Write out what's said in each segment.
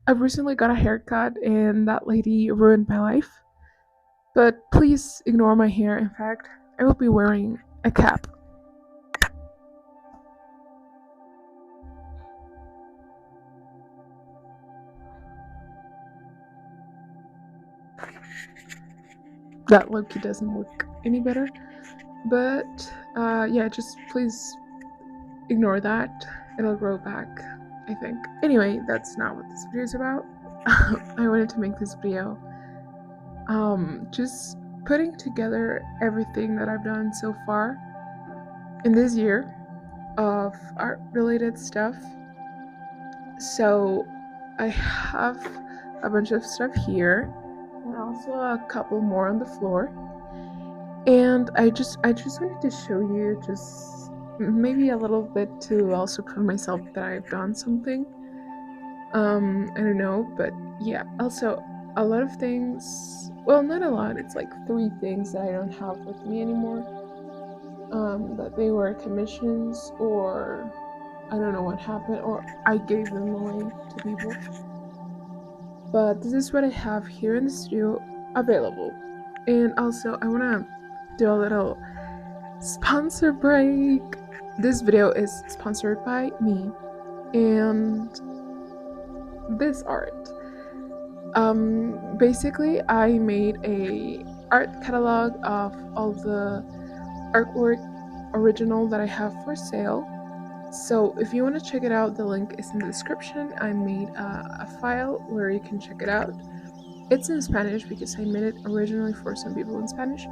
I've recently got a haircut and that lady ruined my life. But please ignore my hair. In fact, I will be wearing a cap. That Loki doesn't look any better. But yeah, just please ignore that. It'll grow back, I think. Anyway, that's not what this video is about. I wanted to make this video just putting together everything that I've done so far in this year of art related stuff. So I have a bunch of stuff here and also a couple more on the floor. And I just wanted to show you just maybe a little bit to also prove myself that I've done something. I don't know, but yeah, also a lot of things, well, not a lot, it's like 3 things that I don't have with me anymore. That they were commissions, or I don't know what happened, or I gave them away to people. But this is what I have here in the studio available. And also, I want to do a little sponsor break. This video is sponsored by me and this art. Basically, I made a art catalog of all the artwork original that I have for sale. So if you want to check it out, the link is in the description. I made a file where you can check it out. It's in Spanish because I made it originally for some people in Spanish.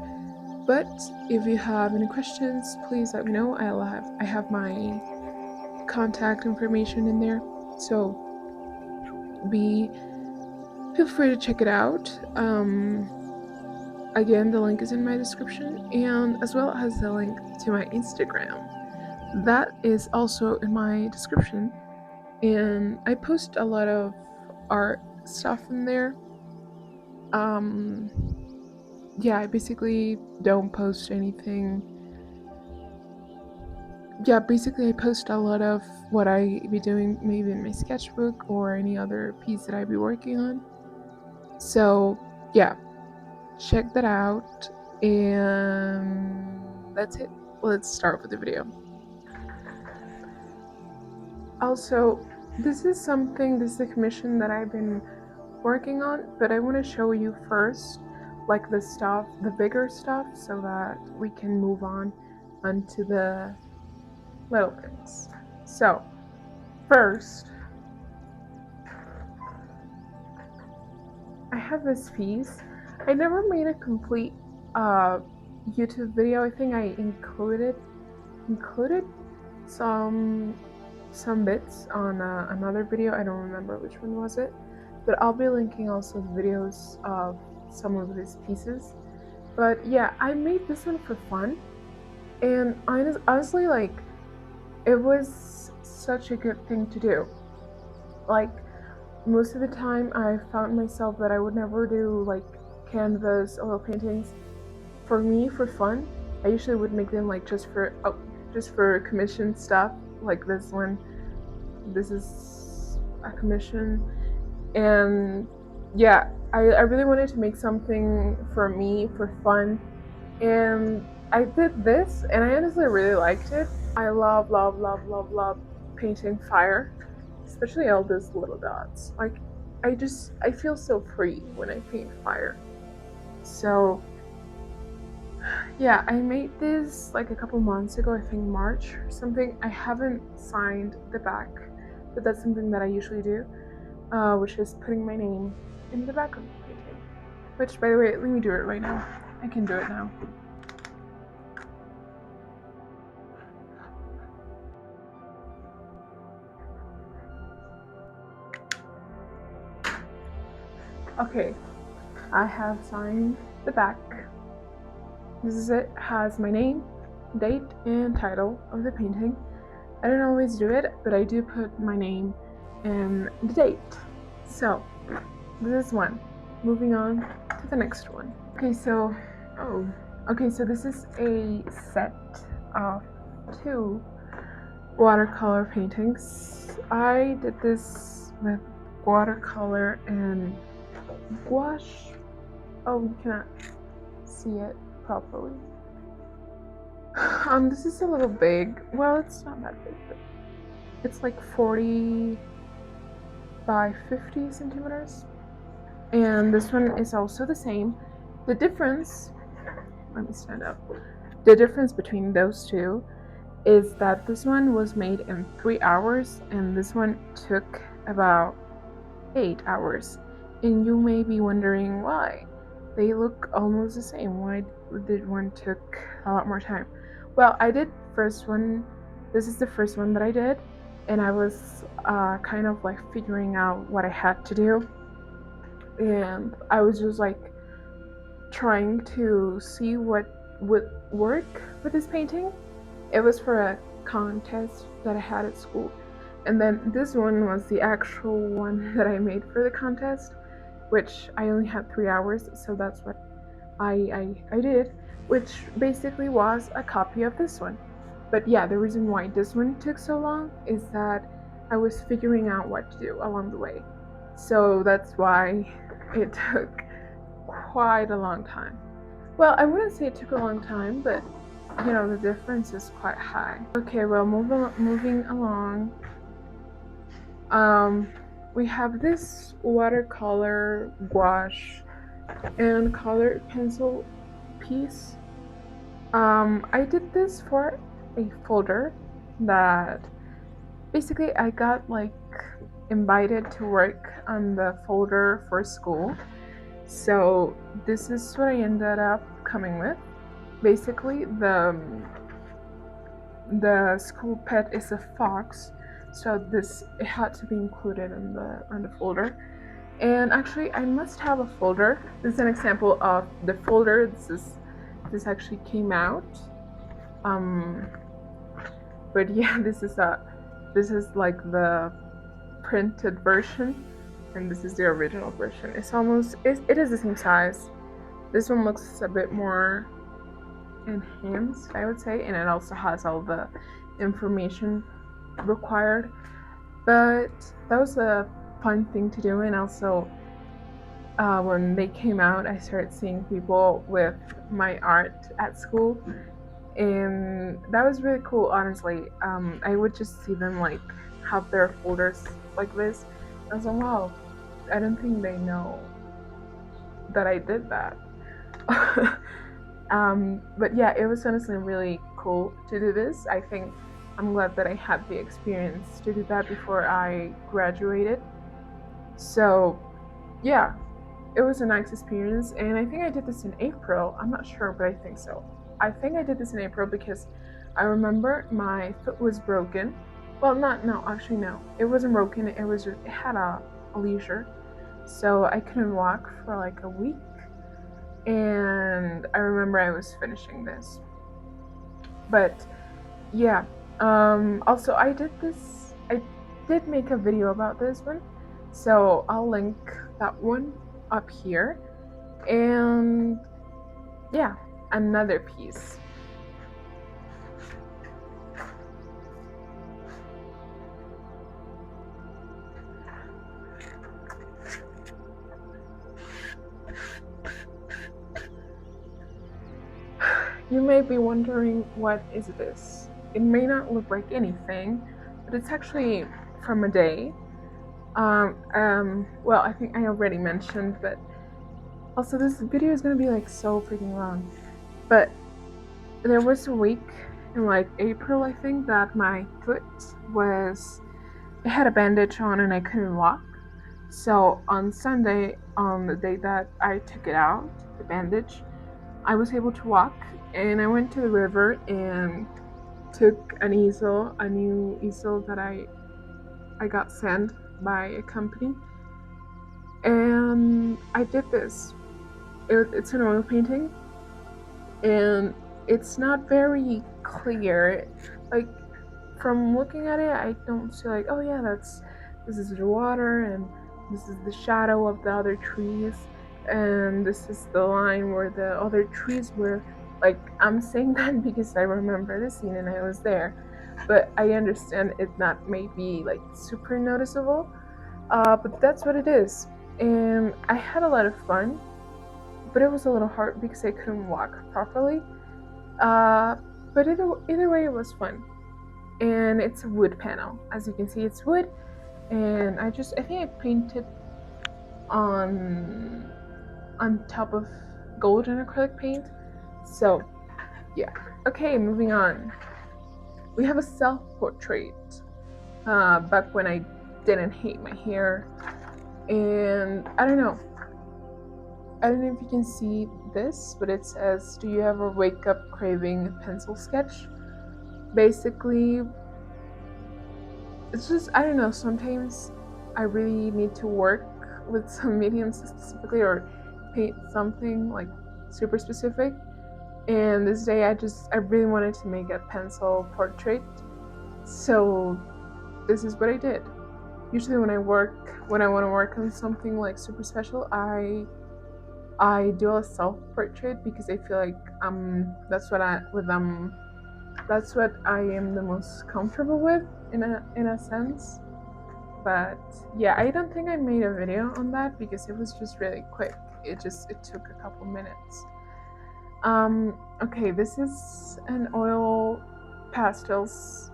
But if you have any questions, please let me know. I have my contact information in there. So feel free to check it out. Again, the link is in my description, and as well as the link to my Instagram. That is also in my description, and I post a lot of art stuff in there. Yeah, I basically don't post anything. Yeah, basically I post a lot of what I be doing maybe in my sketchbook or any other piece that I be working on. So yeah, check that out, and that's it. Let's start with the video. Also, this is a commission that I've been working on, but I want to show you first like the bigger stuff, so that we can move on onto the little things. So first, I have this piece. I never made a complete YouTube video. I think I included some bits on another video. I don't remember which one was it, but I'll be linking also the videos of some of these pieces. But yeah, I made this one for fun, and honestly, like, it was such a good thing to do. Like, most of the time I found myself that I would never do like canvas oil paintings for me for fun. I usually would make them like just for commission stuff, like this one. This is a commission, and yeah, I really wanted to make something for me for fun, and I did this, and I honestly really liked it. I love painting fire, especially all those little dots. Like, I feel so free when I paint fire. So yeah, I made this like a couple months ago, I think March or something. I haven't signed the back, but that's something that I usually do, which is putting my name in the back of the painting. Which, by the way, let me do it right now. I can do it now. Okay, I have signed the back. This is it. Has my name, date, and title of the painting. I don't always do it, but I do put my name and the date. So this is one. Moving on to the next one. Okay, so this is a set of 2 watercolor paintings. I did this with watercolor and gouache. Oh, you cannot see it properly. This is a little big. Well, it's not that big, but it's like 40 by 50 centimeters. And this one is also the same. The difference, let me stand up. The difference between those two is that this one was made in 3 hours and this one took about 8 hours. And you may be wondering why. They look almost the same. Why did one took a lot more time? Well, I did first one. This is the first one that I did, and I was kind of like figuring out what I had to do, and I was just like trying to see what would work with this painting. It was for a contest that I had at school, and then this one was the actual one that I made for the contest, which I only had 3 hours, so that's what I did, which basically was a copy of this one. But yeah, the reason why this one took so long is that I was figuring out what to do along the way. So that's why it took quite a long time. Well, I wouldn't say it took a long time, but you know, the difference is quite high. Okay, well, moving along. We have this watercolor, gouache, and colored pencil piece. I did this for a folder that basically I got like invited to work on the folder for school. So this is what I ended up coming with. Basically, the school pet is a fox, so it had to be included in the folder. And actually, I must have a folder. This is an example of the folder. This actually came out. But yeah, this is like the printed version, and this is the original version. It is the same size. This one looks a bit more enhanced, I would say, and it also has all the information required. But that was a fun thing to do, and also when they came out, I started seeing people with my art at school, and that was really cool. Honestly, I would just see them like have their folders like this. I was like, wow, I don't think they know that I did that. But yeah, it was honestly really cool to do this. I think I'm glad that I had the experience to do that before I graduated. So yeah, it was a nice experience, and I think I did this in April. I'm not sure, but I think so. I think I did this in April because I remember my foot was broken. Well, actually no. It wasn't broken, it had a leisure. So I couldn't walk for like a week, and I remember I was finishing this. But yeah, also I did make a video about this one, so I'll link that one up here. And yeah, another piece. You may be wondering, what is this? It may not look like anything, but it's actually from a day. Well, I think I already mentioned, but also this video is gonna be like so freaking long. But there was a week in like April, I think, that my foot it had a bandage on and I couldn't walk. So on Sunday, on the day that I took it out, the bandage, I was able to walk, and I went to the river and took a new easel that I got sent by a company, and I did this. It's an oil painting, and it's not very clear. Like, from looking at it, I don't see like, oh yeah, this is the water, and this is the shadow of the other trees, and this is the line where the other trees were. Like, I'm saying that because I remember the scene and I was there, but I understand it not maybe like super noticeable. But that's what it is. And I had a lot of fun, but it was a little hard because I couldn't walk properly. Uh, but either way, it was fun. And it's a wood panel. As you can see, it's wood. And I think I painted on top of golden acrylic paint. So, yeah. Okay, moving on. We have a self-portrait. Back when I didn't hate my hair. And I don't know if you can see this, but it says, do you ever wake up craving a pencil sketch? Basically, it's just, I don't know, sometimes I really need to work with some mediums specifically or paint something like super specific. And this day I really wanted to make a pencil portrait. So this is what I did. Usually when I want to work on something like super special, I do a self-portrait because I feel like that's what I am the most comfortable with in a sense. But yeah, I don't think I made a video on that because it was just really quick. It took a couple minutes. Okay, this is an oil pastels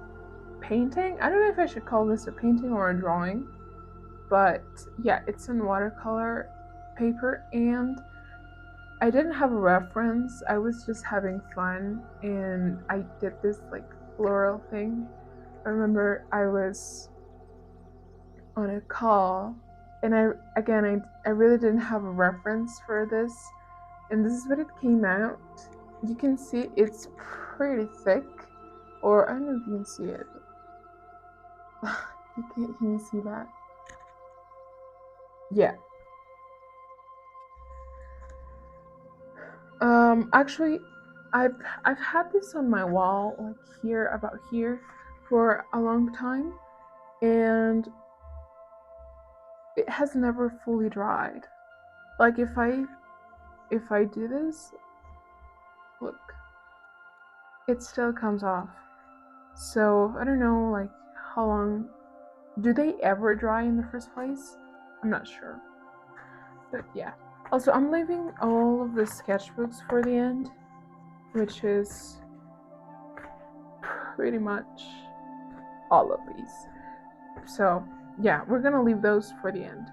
painting. I don't know if I should call this a painting or a drawing, but yeah, it's in watercolor paper, and I didn't have a reference. I was just having fun, and I did this like floral thing. I remember I was on a call, and I really didn't have a reference for this, and this is what it came out. You can see it's pretty thick, or I don't know if you can see it. Can you see that? Yeah. Actually, I've had this on my wall, like here, about here, for a long time, and it has never fully dried. Like if I do this, look, it still comes off. So I don't know, like how long do they ever dry in the first place? I'm not sure, but yeah. Also, I'm leaving all of the sketchbooks for the end, which is pretty much all of these. So yeah, we're gonna leave those for the end.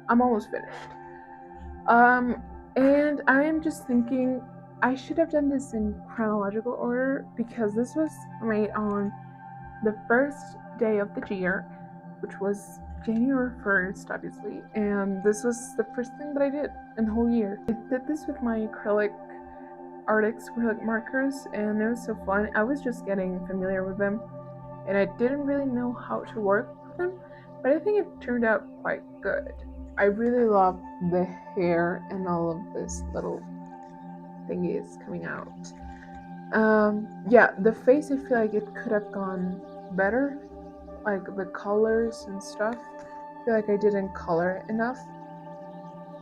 I'm almost finished. And I am just thinking I should have done this in chronological order because this was made on the first day of the year, which was January 1st, obviously, and this was the first thing that I did in the whole year. I did this with my Artix acrylic markers, and it was so fun. I was just getting familiar with them, and I didn't really know how to work with them, but I think it turned out quite good. I really love the hair and all of this little thingies coming out. Yeah, the face, I feel like it could have gone better, like the colors and stuff. I feel like I didn't color enough.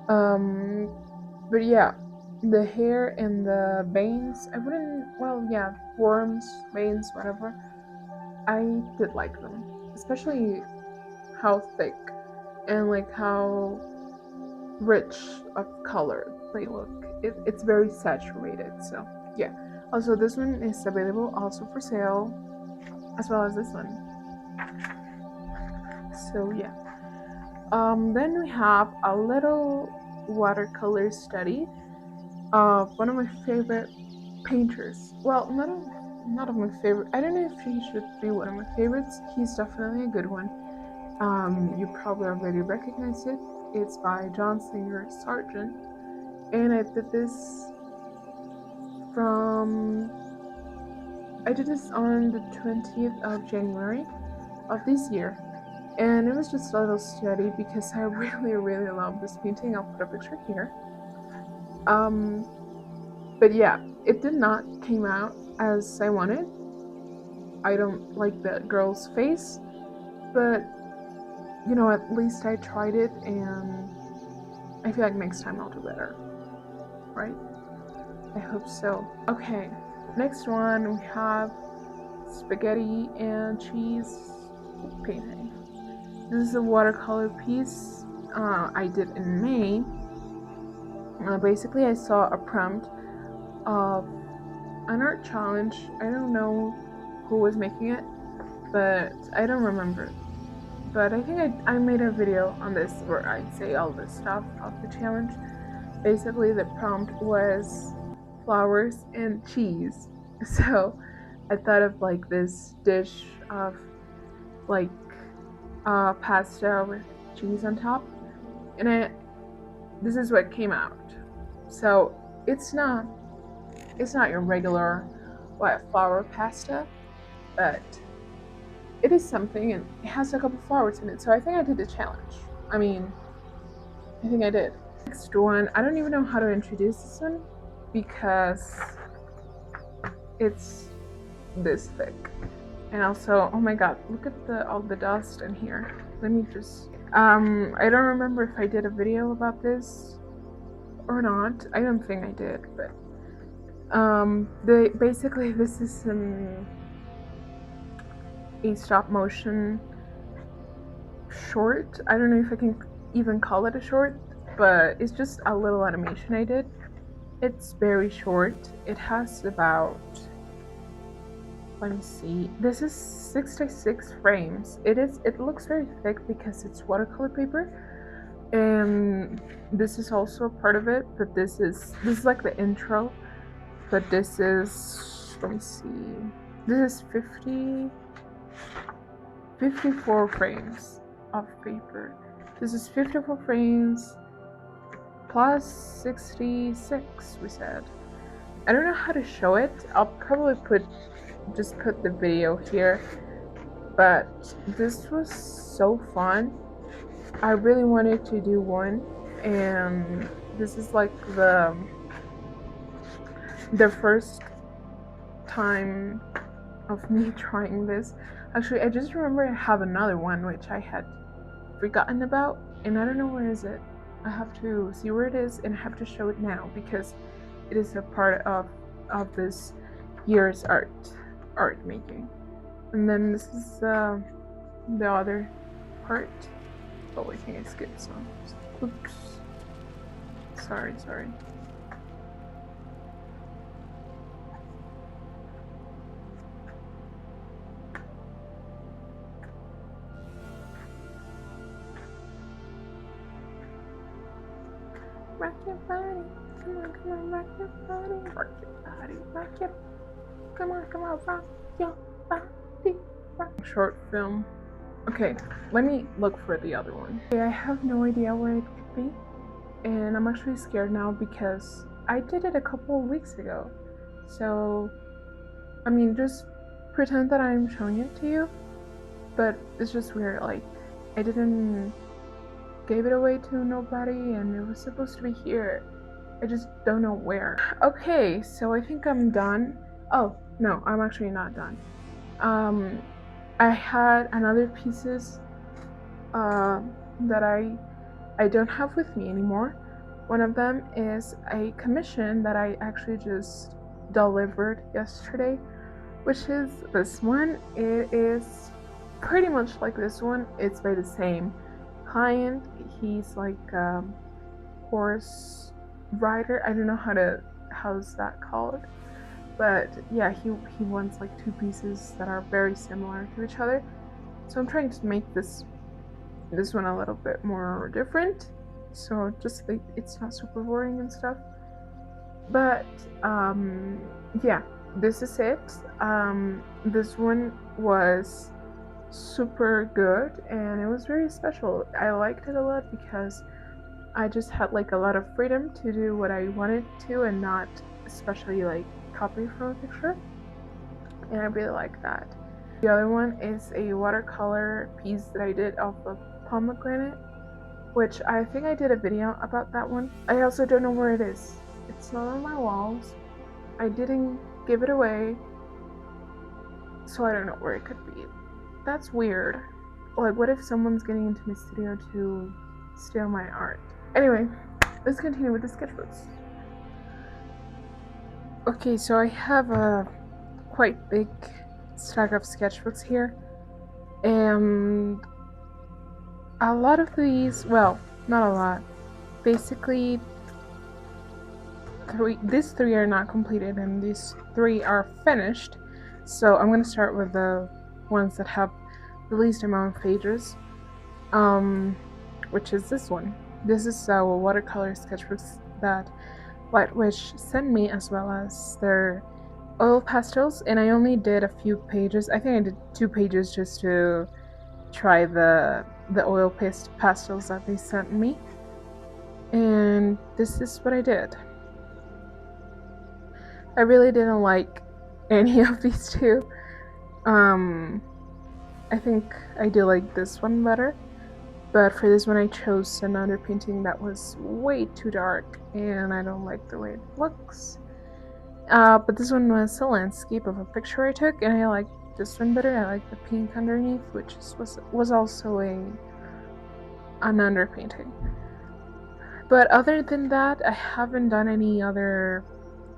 But yeah, the hair and the veins, I wouldn't, well, yeah, worms, veins, whatever. I did like them, especially how thick and like how rich of color they look. It's very saturated, so yeah. Also, this one is available also for sale, as well as this one. So yeah. Then we have a little watercolor study of one of my favorite painters. Well, not of my favorite. I don't know if he should be one of my favorites. He's definitely a good one. You probably already recognize it. It's by John Singer Sargent, and I did this on the 20th of January of this year, and it was just a little study because I really love this painting. I'll put a picture here. But yeah, it did not came out as I wanted. I don't like the girl's face, but you know, at least I tried it, and I feel like next time I'll do better, right? I hope so. Okay, next one we have spaghetti and cheese painting. This is a watercolor piece I did in May. Basically, I saw a prompt of an art challenge. I don't know who was making it, but I don't remember. But I think I made a video on this where I say all the stuff of the challenge. Basically, the prompt was flowers and cheese. So I thought of like this dish of like pasta with cheese on top, and this is what came out. So it's not your regular white flour pasta, but it is something, and it has a couple flowers in it. So I think I did the challenge. I mean, I think I did. Next one, I don't even know how to introduce this one because it's this thick. And also, oh my god, look at all the dust in here. Let me just I don't remember if I did a video about this or not. I don't think I did, but basically this is a stop motion short. I don't know if I can even call it a short, but it's just a little animation I did. It's very short. It has about, let me see, this is 66 frames. It looks very thick because it's watercolor paper, and this is also a part of it, but this is like the intro, but this is, let me see, this is 54 frames of paper. This is 54 frames plus 66, we said. I don't know how to show it. I'll probably just put the video here, but this was so fun. I really wanted to do one, and this is like the first time of me trying this. Actually, I just remember I have another one which I had forgotten about, and I don't know where is it. I have to see where it is, and I have to show it now because it is a part of this year's art making. And then this is the other part. Oh, I think I skipped some. Oops. Sorry. Rock your body, come on, rock your body, rock your body, rock your, come on, rock your body, rock. Short film. Okay, let me look for the other one. Okay, I have no idea where it could be, and I'm actually scared now because I did it a couple of weeks ago. So, I mean, just pretend that I'm showing it to you, but it's just weird, like, I didn't gave it away to nobody, and it was supposed to be here. I just don't know where. Okay, so I think I'm done. Oh, no, I'm actually not done. I had another pieces that I don't have with me anymore. One of them is a commission that I actually just delivered yesterday, which is this one. It is pretty much like this one. It's by the same client. He's like a horse rider. I don't know how's that called, but yeah, he wants like two pieces that are very similar to each other. So I'm trying to make this one a little bit more different, so just like it's not super boring and stuff. But yeah, this is it. This one was super good, and it was very special. I liked it a lot because I just had like a lot of freedom to do what I wanted to, and not especially like copy from a picture, and I really like that. The other one is a watercolor piece that I did of a pomegranate, which I think I did a video about that one. I also don't know where it is. It's not on my walls. I didn't give it away, so I don't know where it could be. That's weird. Like, what if someone's getting into my studio to steal my art? Anyway, let's continue with the sketchbooks. Okay, so I have a quite big stack of sketchbooks here, and a lot of these, well, not a lot. Basically, these three are not completed and these three are finished. So I'm gonna start with the ones that have the least amount of pages, which is this one. This is a watercolor sketchbooks that White Witch sent me, as well as their oil pastels, and I only did a few pages. I think I did 2 pages just to try the oil pastels that they sent me. And this is what I did. I really didn't like any of these two. I think I do like this one better, but for this one I chose an underpainting that was way too dark and I don't like the way it looks. But this one was a landscape of a picture I took, and I like this one better. I like the pink underneath, which was also an underpainting. But other than that, I haven't done any other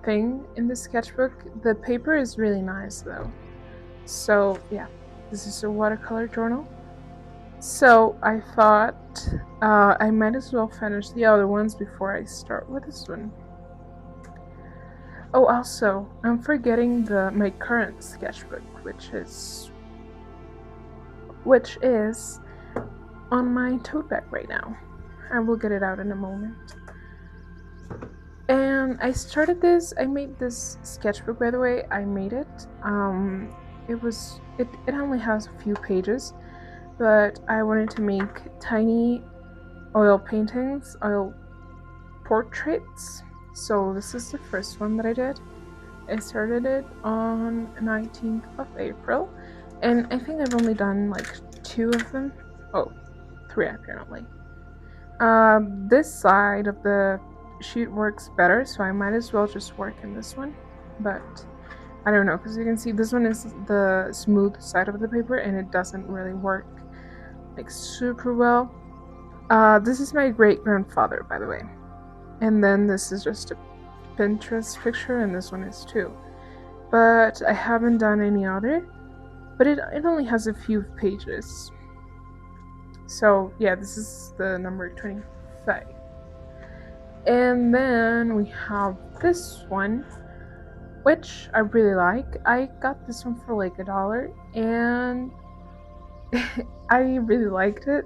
thing in the sketchbook. The paper is really nice though. So yeah, this is a watercolor journal. So I thought I might as well finish the other ones before I start with this one. Oh, also, I'm forgetting my current sketchbook, which is on my tote bag right now. I will get it out in a moment. And I made this sketchbook, by the way. I made it. It only has a few pages, but I wanted to make tiny oil paintings, oil portraits. So this is the first one that I did. I started it on 19th of April, and I think I've only done like 2 of them. Oh, 3 apparently. This side of the sheet works better, so I might as well just work in this one. But I don't know, because you can see this one is the smooth side of the paper, and it doesn't really work like super well. This is my great grandfather, by the way. And then this is just a Pinterest picture, and this one is too. But I haven't done any other. But it only has a few pages. So yeah, this is the number 25. And then we have this one, which I really like. I got this one for like $1, and I really liked it.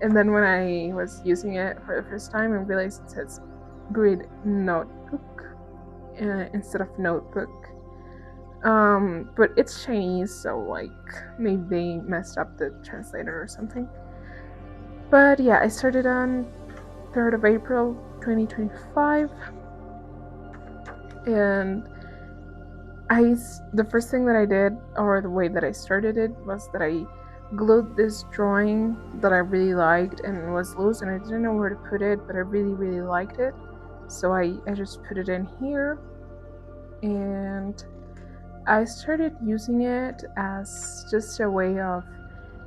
And then when I was using it for the first time, I realized it says grid notebook instead of notebook. But it's Chinese, so like maybe they messed up the translator or something. But yeah, I started on 3rd of April 2025, and the first thing that I did, or the way that I started it, was that I glued this drawing that I really liked, and it was loose and I didn't know where to put it, but I really liked it, so I just put it in here, and I started using it as just a way of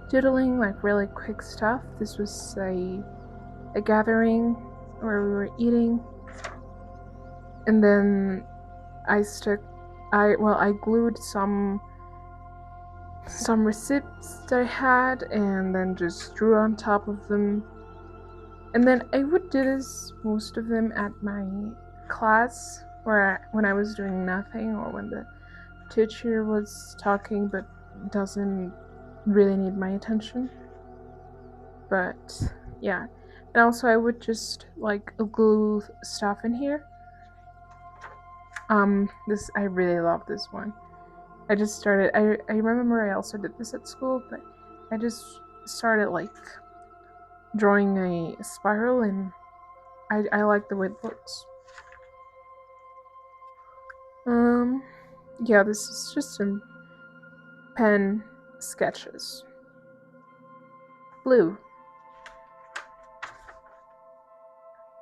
doodling like really quick stuff. This was a gathering where we were eating, and then I glued some receipts that I had, and then just drew on top of them. And then I would do this, most of them, at my class, when I was doing nothing, or when the teacher was talking but doesn't really need my attention. But yeah, and also I would just like glue stuff in here. I really love this one. I just started. I remember I also did this at school, but I just started like drawing a spiral, and I like the way it looks. Yeah, this is just some pen sketches. Blue.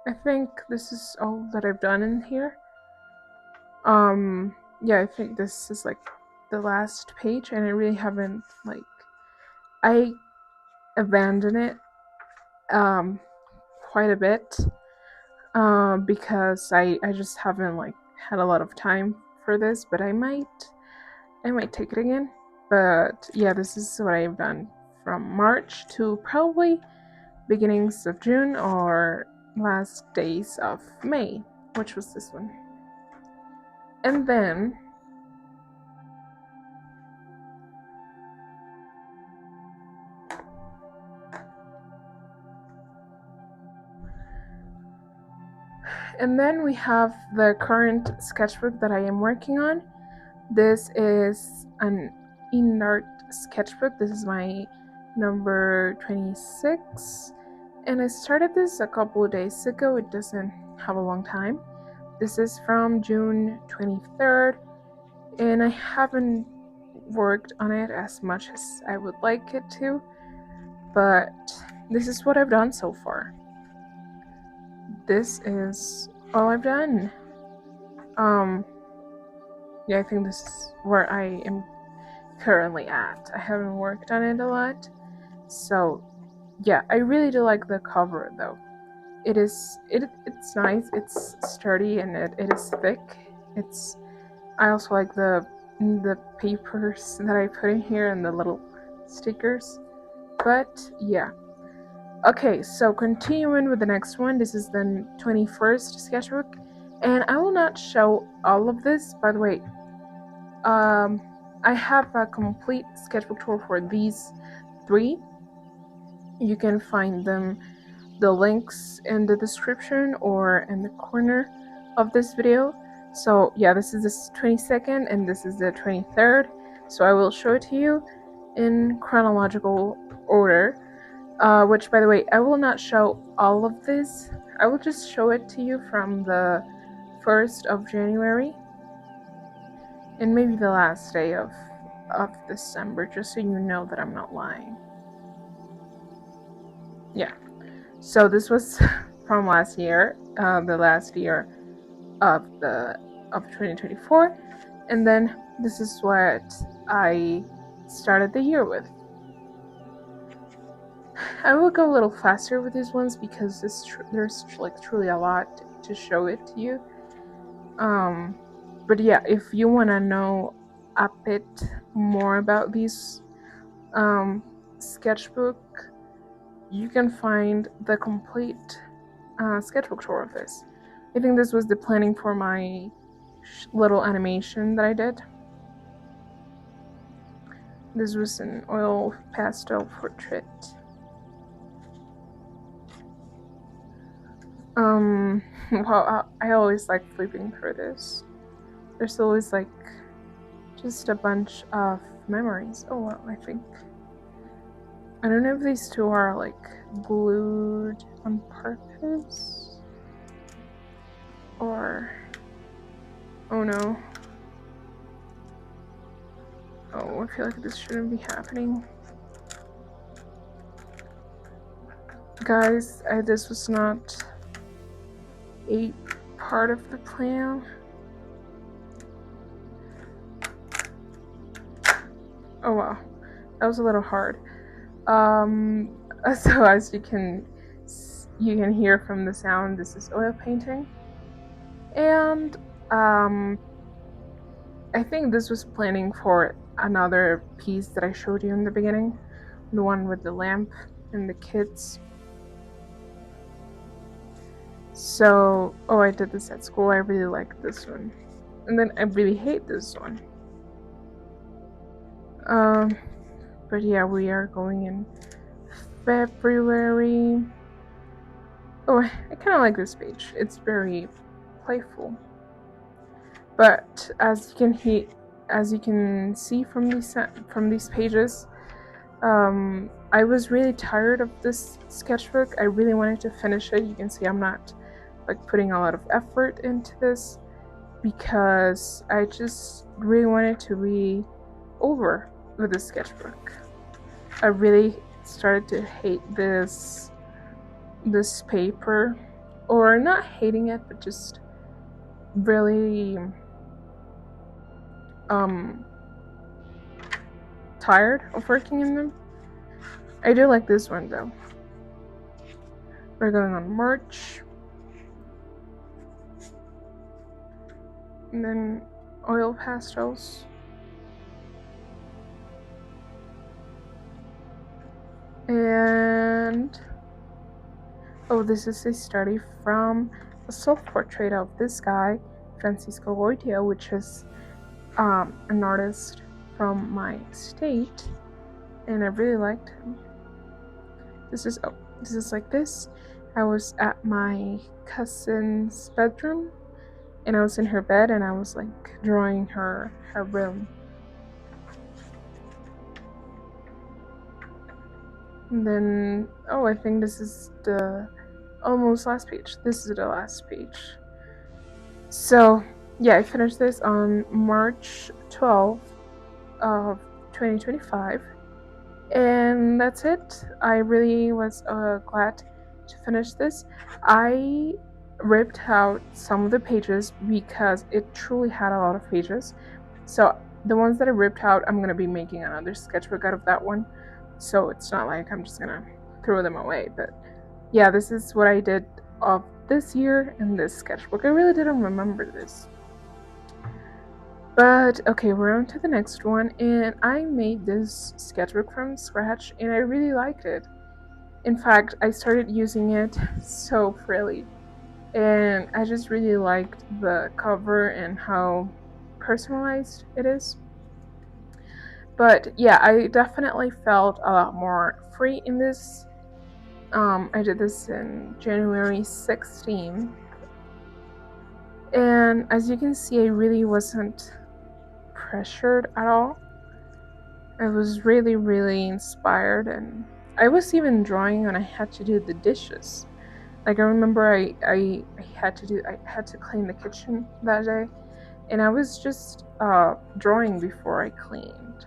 I think this is all that I've done in here. Yeah, I think this is like the last page, and I really haven't I abandoned it quite a bit because I just haven't had a lot of time for this, but I might take it again. But yeah, this is what I've done from March to probably beginnings of June or last days of May, which was this one. And then we have the current sketchbook that I am working on. This is an in-art sketchbook. This is my number 26, and I started this a couple of days ago. It doesn't have a long time. This is from June 23rd, and I haven't worked on it as much as I would like it to, but this is what I've done so far. This is all I've done. Yeah, I think this is where I am currently at. I haven't worked on it a lot, so yeah, I really do like the cover though. It's nice, it's sturdy, and it is thick. I also like the papers that I put in here and the little stickers. But yeah. Okay, so continuing with the next one. This is the 21st sketchbook, and I will not show all of this. By the way, I have a complete sketchbook tour for these 3. You can find them, the links, in the description or in the corner of this video. So yeah, this is the 22nd and this is the 23rd. So I will show it to you in chronological order. Which, by the way, I will not show all of this. I will just show it to you from the 1st of January and maybe the last day of December, just so you know that I'm not lying. Yeah. So this was from last year, the last year of 2024, and then this is what I started the year with. I will go a little faster with these ones because there's like truly a lot to show it to you. But yeah, if you want to know a bit more about these sketchbook, you can find the complete sketchbook tour of this. I think this was the planning for my little animation that I did. This was an oil pastel portrait. Well, I always like flipping through this. There's always like just a bunch of memories. Oh well, I don't know if these two are like glued on purpose or, oh no. Oh, I feel like this shouldn't be happening. Guys, this was not a part of the plan. Oh wow, that was a little hard. So as you can hear from the sound, this is oil painting, and I think this was planning for another piece that I showed you in the beginning, the one with the lamp and the kids. So, I did this at school. I really like this one, and then I really hate this one. But yeah, we are going in February. Oh, I kind of like this page. It's very playful. But as you can see from these pages, I was really tired of this sketchbook. I really wanted to finish it. You can see I'm not like putting a lot of effort into this because I just really wanted to be over with this sketchbook. I really started to hate this paper, or not hating it, but just really tired of working in them. I do like this one though. We're going on March, and then oil pastels, and Oh, this is a study from a self-portrait of this guy, Francisco Goitia, which is an artist from my state, and I really liked him. This is like this. I was at my cousin's bedroom, and I was in her bed, and I was like drawing her room. And then, oh, I think this is the almost last page. This is the last page. So, yeah, I finished this on March 12th of 2025. And that's it. I really was glad to finish this. I ripped out some of the pages because it truly had a lot of pages. So the ones that I ripped out, I'm going to be making another sketchbook out of that one. So it's not like I'm just going to throw them away. But yeah, this is what I did of this year in this sketchbook. I really didn't remember this. But okay, we're on to the next one, and I made this sketchbook from scratch and I really liked it. In fact, I started using it so freely, and I just really liked the cover and how personalized it is. But yeah, I definitely felt a lot more free in this. I did this in January 16th, and as you can see, I really wasn't pressured at all. I was really, really inspired, and I was even drawing when I had to do the dishes. Like I remember I had to clean the kitchen that day, and I was just drawing before I cleaned.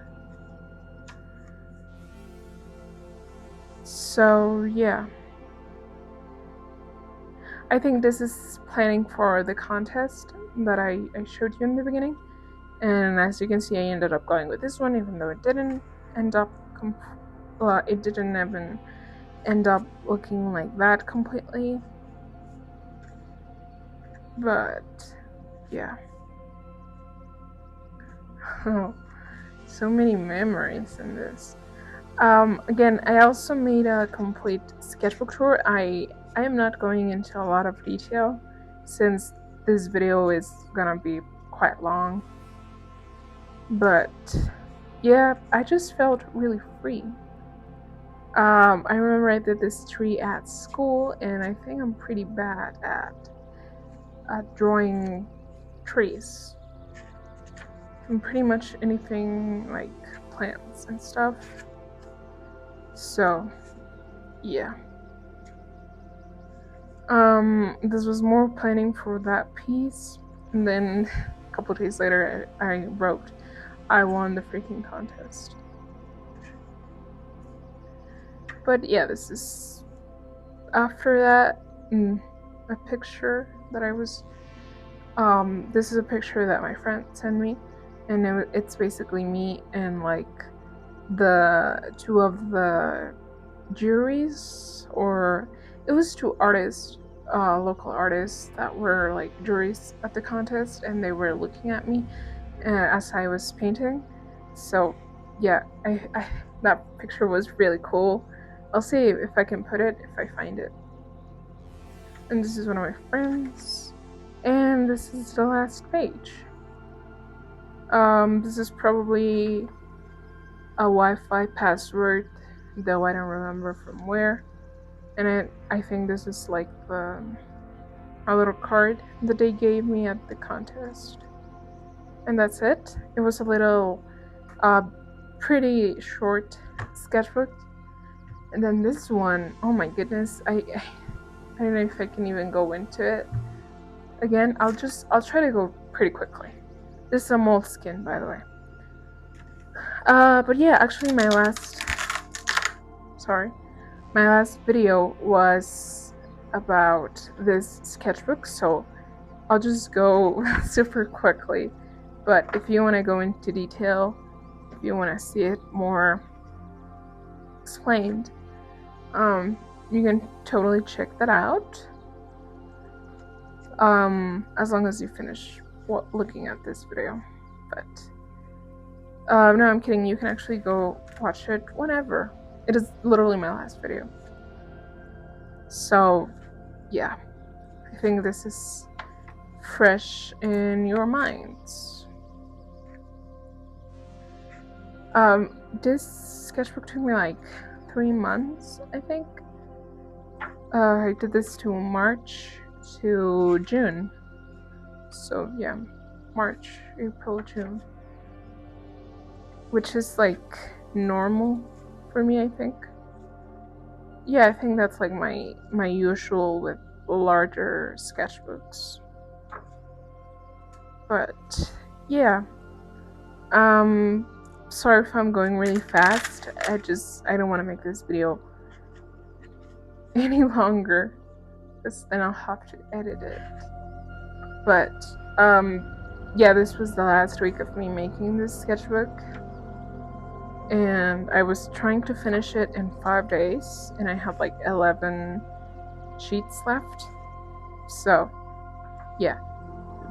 So yeah, I think this is planning for the contest that I showed you in the beginning. And as you can see, I ended up going with this one, even though it didn't end up it didn't even end up looking like that completely. But yeah. Oh, so many memories in this. Again, I also made a complete sketchbook tour. I am not going into a lot of detail since this video is gonna be quite long. But yeah, I just felt really free. I remember I did this tree at school, and I think I'm pretty bad at drawing trees. And pretty much anything like plants and stuff. So, yeah. This was more planning for that piece, and then a couple days later, I wrote, I won the freaking contest. But yeah, this is after that. A picture that I was. This is a picture that my friend sent me, and it's basically me and like the two of the juries, or it was two artists, local artists that were like juries at the contest, and they were looking at me as I was painting. So yeah, I that picture was really cool. I'll see if I can put it if I find it. And this is one of my friends, and this is the last page. This is probably a Wi-Fi password, though I don't remember from where. And I think this is like a little card that they gave me at the contest. And that's it. It was a little pretty short sketchbook. And then this one, oh my goodness, I don't know if I can even go into it. Again, I'll try to go pretty quickly. This is a moleskin, by the way. But yeah, actually my last video was about this sketchbook, so I'll just go super quickly. But if you want to go into detail, if you want to see it more explained, you can totally check that out. As long as you finish looking at this video. But no, I'm kidding. You can actually go watch it whenever. It is literally my last video. So yeah, I think this is fresh in your minds. This sketchbook took me like 3 months, I think. I did this to March to June. So yeah, March, April, June. Which is like normal for me, I think. Yeah, I think that's like my usual with larger sketchbooks. But yeah. Sorry if I'm going really fast. I don't want to make this video any longer, because then I'll have to edit it. But yeah, this was the last week of me making this sketchbook, and I was trying to finish it in 5 days, and I have like 11 sheets left. So yeah,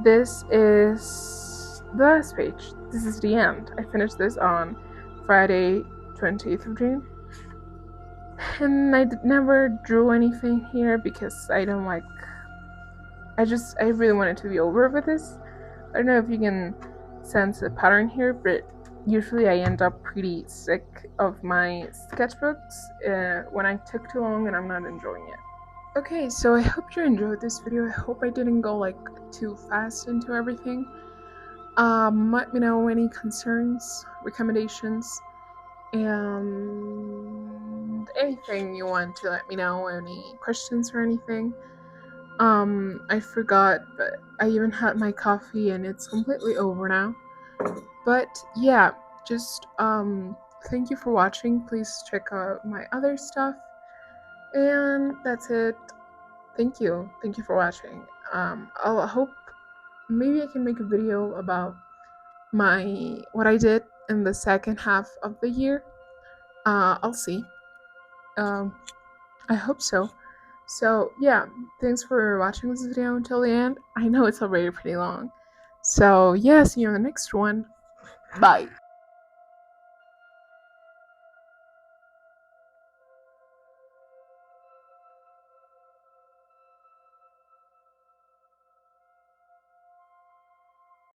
this is the last page. This is the end. I finished this on Friday 20th of June. And I never drew anything here because I don't like. I really wanted to be over with this. I don't know if you can sense a pattern here, but usually I end up pretty sick of my sketchbooks when I took too long and I'm not enjoying it. Okay, so I hope you enjoyed this video. I hope I didn't go like too fast into everything. Let me know any concerns, recommendations, and anything you want to let me know, any questions or anything. I forgot, but I even had my coffee and it's completely over now. But yeah, just thank you for watching. Please check out my other stuff. And that's it. Thank you. Thank you for watching. I hope maybe I can make a video about what I did in the second half of the year. I'll see. I hope so. So yeah, thanks for watching this video until the end. I know it's already pretty long. So yeah, see you in the next one. Bye.